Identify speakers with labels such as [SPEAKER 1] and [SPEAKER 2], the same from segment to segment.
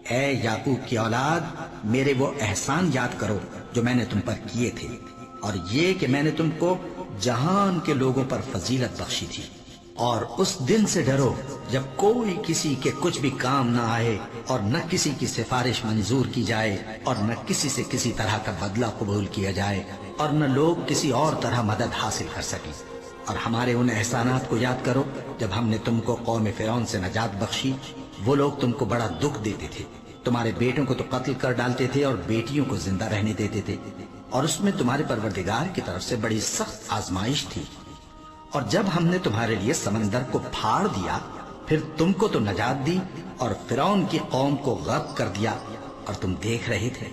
[SPEAKER 1] اے یعقوب کی اولاد، میرے وہ احسان یاد کرو جو میں نے تم پر کیے تھے، اور یہ کہ میں نے تم کو جہان کے لوگوں پر فضیلت بخشی تھی۔ اور اس دن سے ڈرو جب کوئی کسی کے کچھ بھی کام نہ آئے، اور نہ کسی کی سفارش منظور کی جائے، اور نہ کسی سے کسی طرح کا بدلہ قبول کیا جائے، اور نہ لوگ کسی اور طرح مدد حاصل کر سکیں۔ اور ہمارے ان احسانات کو یاد کرو جب ہم نے تم کو قوم فرعون سے نجات بخشی۔ وہ لوگ تم کو بڑا دکھ دیتے تھے، تمہارے بیٹوں کو تو قتل کر ڈالتے تھے اور بیٹیوں کو زندہ رہنے دیتے تھے، اور اس میں تمہارے پروردگار کی طرف سے بڑی سخت آزمائش تھی۔ اور جب ہم نے تمہارے لیے سمندر کو پھاڑ دیا، پھر تم کو تو نجات دی اور فرعون کی قوم کو غرق کر دیا، اور تم دیکھ رہے تھے۔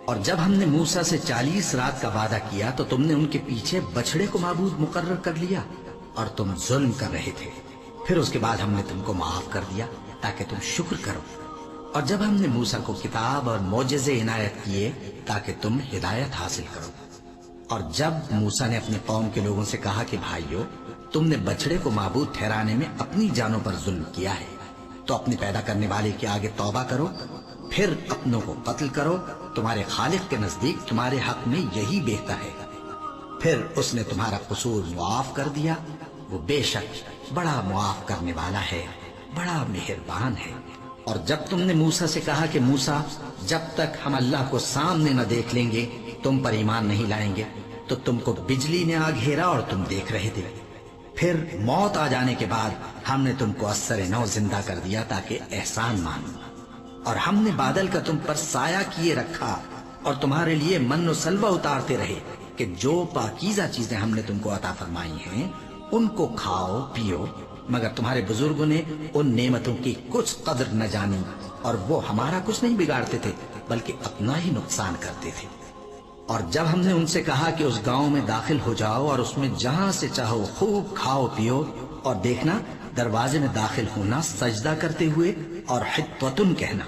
[SPEAKER 1] اور جب ہم نے موسیٰ سے 40 رات کا وعدہ کیا تو تم نے ان کے پیچھے بچڑے کو معبود مقرر کر لیا، اور تم ظلم کر رہے تھے۔ پھر اس کے بعد ہم نے تم کو معاف کر دیا تاکہ تم شکر کرو۔ اور جب ہم نے موسیٰ کو کتاب اور معجزے عنایت کیے تاکہ تم ہدایت حاصل کرو۔ اور جب موسیٰ نے اپنے قوم کے لوگوں سے کہا کہ بھائیو، تم نے بچڑے کو معبود ٹھہرانے میں اپنی جانوں پر ظلم کیا ہے، تو اپنے پیدا کرنے والے کے آگے توبہ کرو، پھر اپنوں کو قتل کرو، تمہارے خالق کے نزدیک تمہارے حق میں یہی بہتر ہے۔ پھر اس نے تمہارا قصور معاف کر دیا، وہ بے شک بڑا معاف کرنے والا ہے، بڑا مہربان ہے۔ اور جب تم نے موسیٰ سے کہا کہ موسیٰ، جب تک ہم اللہ کو سامنے نہ دیکھ لیں گے تم پر ایمان نہیں لائیں گے، تو تم کو بجلی نے آ گھیرا اور تم دیکھ رہے تھے۔ پھر موت آ جانے کے بعد ہم نے تم کو اثر نو زندہ کر دیا تاکہ احسان مانو۔ اور ہم نے بادل کا تم پر سایہ کیے رکھا اور تمہارے لیے من و سلوہ اتارتے رہے کہ جو پاکیزہ چیزیں ہم نے تم کو عطا فرمائی ہیں ان کو کھاؤ پیو، مگر تمہارے بزرگوں نے ان نعمتوں کی کچھ قدر نہ جانی، اور وہ ہمارا کچھ نہیں بگاڑتے تھے بلکہ اپنا ہی نقصان کرتے تھے۔ اور جب ہم نے ان سے کہا کہ اس گاؤں میں داخل ہو جاؤ اور اس میں جہاں سے چاہو خوب کھاؤ پیو، اور دیکھنا دروازے میں داخل ہونا سجدہ کرتے ہوئے اور حطوۃن کہنا،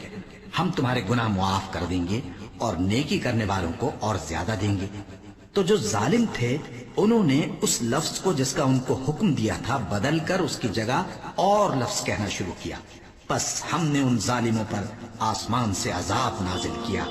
[SPEAKER 1] ہم تمہارے گناہ معاف کر دیں گے اور نیکی کرنے والوں کو اور زیادہ دیں گے۔ تو جو ظالم تھے انہوں نے اس لفظ کو جس کا ان کو حکم دیا تھا بدل کر اس کی جگہ اور لفظ کہنا شروع کیا، پس ہم نے ان ظالموں پر آسمان سے عذاب نازل کیا۔